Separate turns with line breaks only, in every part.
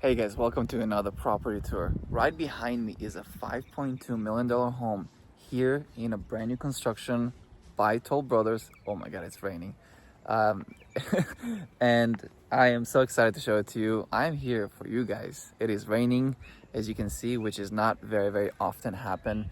Hey guys, welcome to another property tour. Right behind me is a $5.2 million home here in a brand new construction by Toll Brothers. Oh my God, it's raining. Um, and I am so excited to show it to you. I'm here for you guys. It is raining, as you can see, which is not very often happen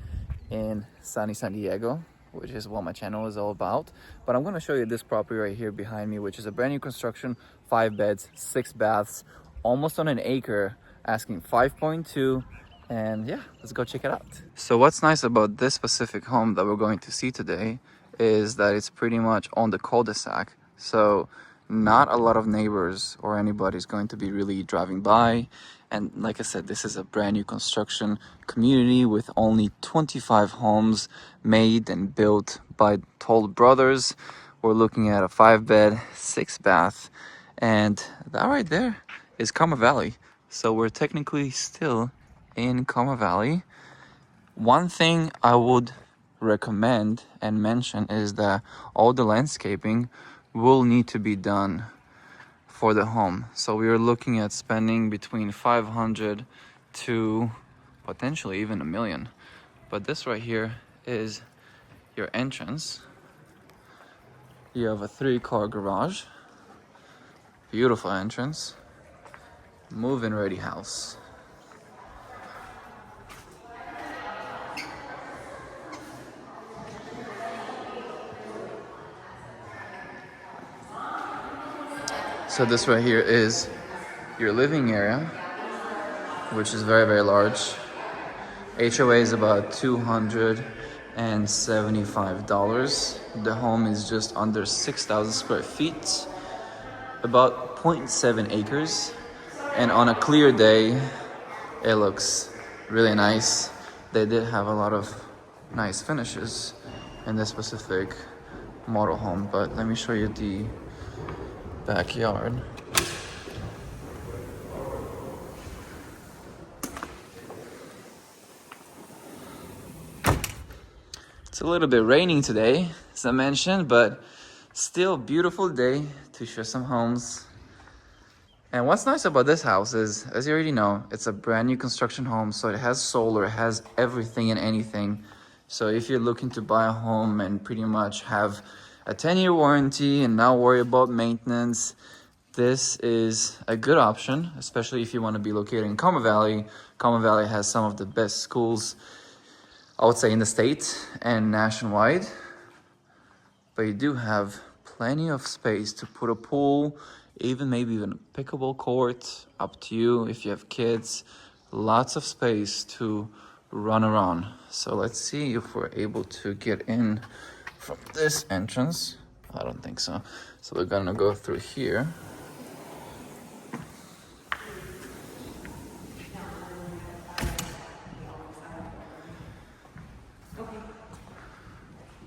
in sunny San Diego, which is what my channel is all about. But I'm gonna show you this property right here behind me, which is a brand new construction, 5 beds, 6 baths, almost on an acre, asking 5.2. And yeah, let's go check it out. So what's nice about this specific home that we're going to see today is that it's pretty much on the cul-de-sac. So not a lot of neighbors or anybody's going to be really driving by. And like I said, this is a brand new construction community with only 25 homes made and built by Toll Brothers. We're looking at a 5-bed, 6-bath, and that right there is Carmel Valley. So we're technically still in Carmel Valley. One thing I would recommend and mention is that all the landscaping will need to be done for the home. So we are looking at spending between 500 to potentially even $1 million. But this right here is your entrance. You have a 3-car garage. Beautiful entrance. Move-in ready house. So this right here is your living area, which is very large. HOA is about $275. The home is just under 6,000 square feet, about 0.7 acres. And on a clear day, it looks really nice. They did have a lot of nice finishes in this specific model home, but let me show you the backyard. It's a little bit raining today, as I mentioned, but still beautiful day to show some homes. And what's nice about this house is, as you already know, it's a brand new construction home, so it has solar, it has everything and anything. So if you're looking to buy a home and pretty much have a 10-year warranty and not worry about maintenance, this is a good option, especially if you want to be located in Carmel Valley. Carmel Valley has some of the best schools, I would say, in the state and nationwide. But you do have plenty of space to put a pool, maybe even a pickleball court, up to you if you have kids. Lots of space to run around. So let's see if we're able to get in from this entrance. I don't think so. So we're gonna go through here.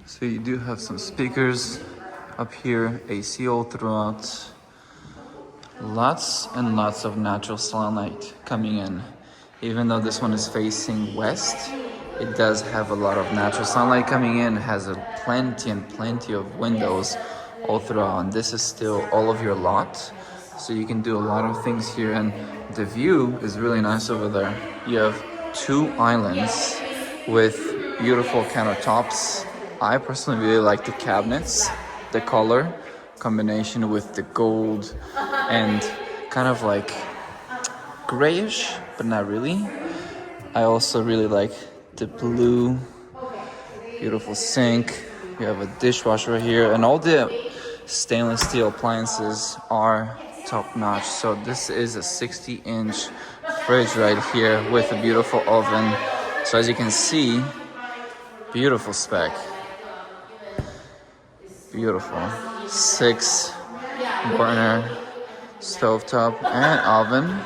So you do have some speakers up here, AC all throughout. Lots and lots of natural sunlight coming in. Even though this one is facing west, it does have a lot of natural sunlight coming in. It has plenty of windows all throughout. And this is still all of your lot. So you can do a lot of things here. And the view is really nice over there. You have 2 islands with beautiful countertops. I personally really like the cabinets, the color combination with the gold and kind of like grayish, but not really. I also really like the blue, beautiful sink. You have a dishwasher here, and all the stainless steel appliances are top notch. So this is a 60-inch fridge right here with a beautiful oven. So as you can see, beautiful spec. Beautiful. 6 burner stovetop and oven.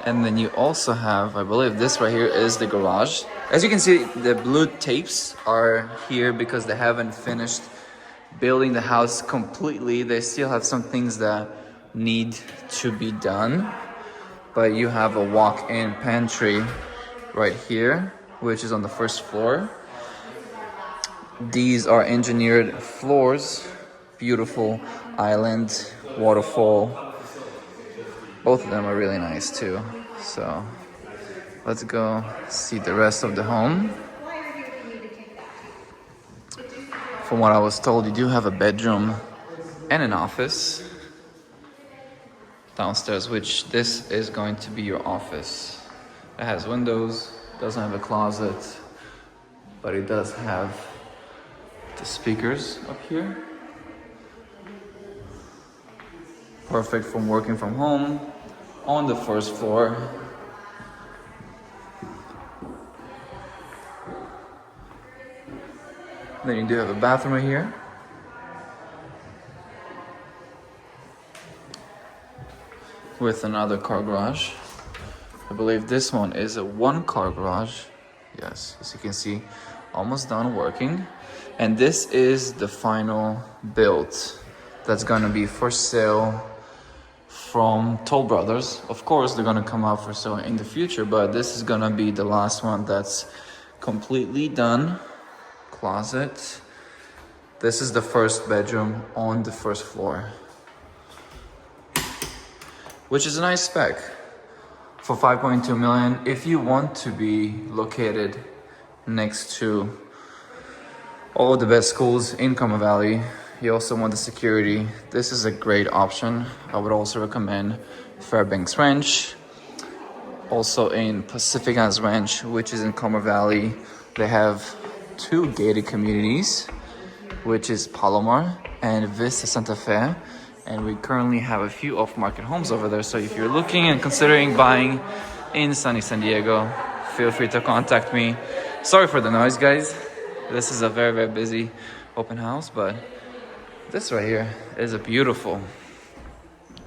And then you also have, I believe this right here is the garage. As you can see, the blue tapes are here because they haven't finished building the house completely. They still have some things that need to be done. But you have a walk-in pantry right here, which is on the first floor. These are engineered floors, beautiful island, waterfall. Both of them are really nice too. So let's go see the rest of the home. From what I was told, you do have a bedroom and an office downstairs, which this is going to be your office. It has windows, doesn't have a closet, but it does have the speakers up here. Perfect from working from home on the first floor. Then you do have a bathroom right here. With another car garage. I believe this one is a one-car garage. Yes, as you can see, almost done working. And this is the final build that's gonna be for sale from Toll Brothers. Of course, they're gonna come out for sale in the future, but this is gonna be the last one that's completely done. Closet. This is the first bedroom on the first floor, which is a nice spec for 5.2 million. If you want to be located next to all of the best schools in Carmel Valley, you also want the security, this is a great option. I would also recommend Fairbanks Ranch. Also in Pacific Islands Ranch, which is in Carmel Valley, they have two gated communities, which is Palomar and Vista Santa Fe. And we currently have a few off-market homes over there. So if you're looking and considering buying in sunny San Diego, feel free to contact me. Sorry for the noise, guys. This is a very, very busy open house, but this right here is a beautiful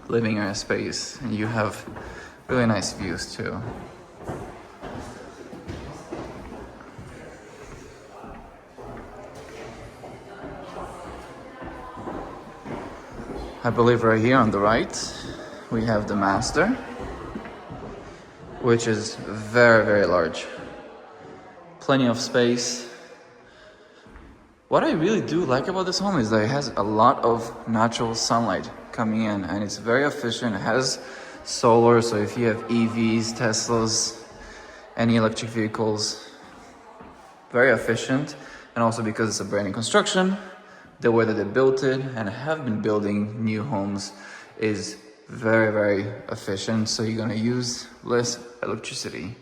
living area space. And you have really nice views too. I believe right here on the right, we have the master, which is very, very large. Plenty of space. What I really do like about this home is that it has a lot of natural sunlight coming in, and it's very efficient. It has solar, so if you have EVs, Teslas, any electric vehicles, very efficient. And also because it's a brand new construction, the way that they built it and have been building new homes is very, very efficient. So you're gonna use less electricity.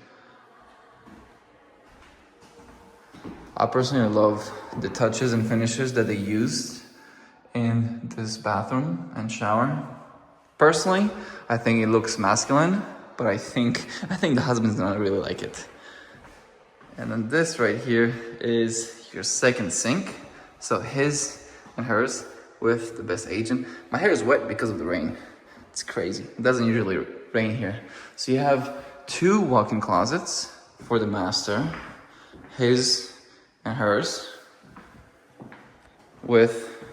I personally love the touches and finishes that they used in this bathroom and shower. Personally, I think it looks masculine, but I think the husband's gonna really like it. And then this right here is your second sink. So his and hers with the best agent. My hair is wet because of the rain. It's crazy. It doesn't usually rain here. So you have two walk-in closets for the master, his and hers, with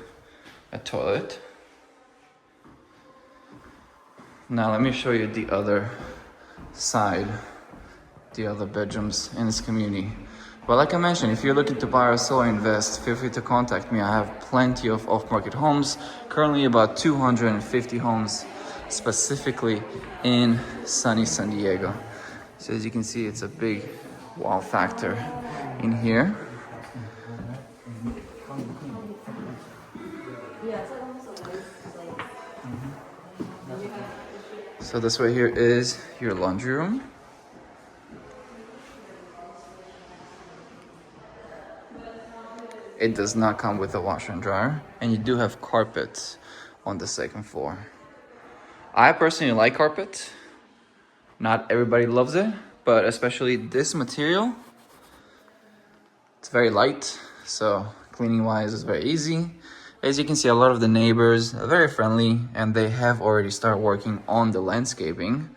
a toilet. Now let me show you the other side, the other bedrooms in this community. But like I mentioned, if you're looking to buy or sell or invest, feel free to contact me. I have plenty of off-market homes, currently about 250 homes, specifically in sunny San Diego. So as you can see, it's a big wow factor in here. So this right here is your laundry room. It does not come with a washer and dryer, and you do have carpets on the second floor. I personally like carpet. Not everybody loves it, but especially this material. It's very light, so cleaning wise is very easy. As you can see, a lot of the neighbors are very friendly, and they have already started working on the landscaping.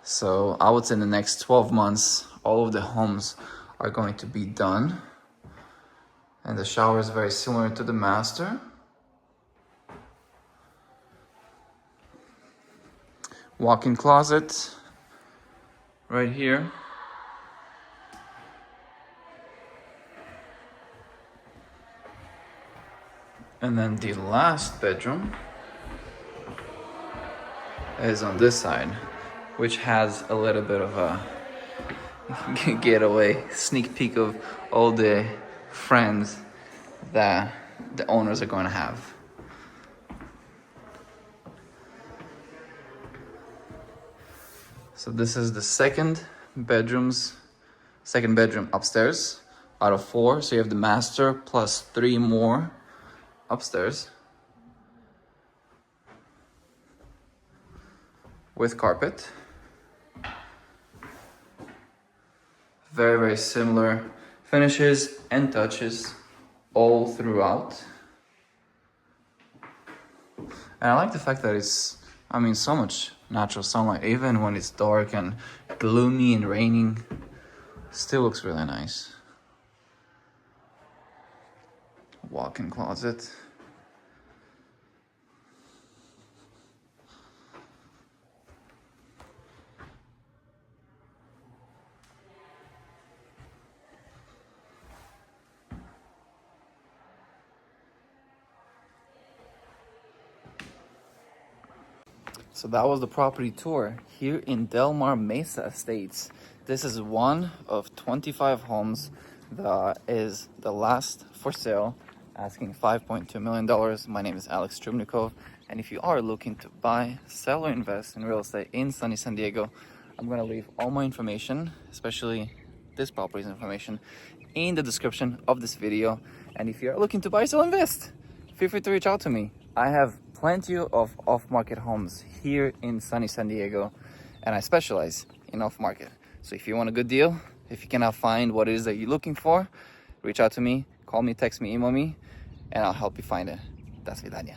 So I would say in the next 12 months, all of the homes are going to be done. And the shower is very similar to the master. Walk-in closet right here. And then the last bedroom is on this side, which has a little bit of a getaway sneak peek of all the friends that the owners are going to have. So this is the second bedroom upstairs out of 4. So you have the master plus 3 more upstairs with carpet. Very, very similar finishes and touches all throughout. And I like the fact that it's, so much natural sunlight, even when it's dark and gloomy and raining, still looks really nice. Walk-in closet. So that was the property tour here in Mar Mesa Estates. This is one of 25 homes that is the last for sale, asking $5.2 million. My name is Alex Trubnikov, and if you are looking to buy, sell, or invest in real estate in sunny San Diego, I'm gonna leave all my information, especially this property's information, in the description of this video. And if you're looking to buy, sell, invest, feel free to reach out to me. I have plenty of off-market homes here in sunny San Diego, and I specialize in off-market. So if you want a good deal, if you cannot find what it is that you're looking for, reach out to me, call me, text me, email me, and I'll help you find it. Das vidania.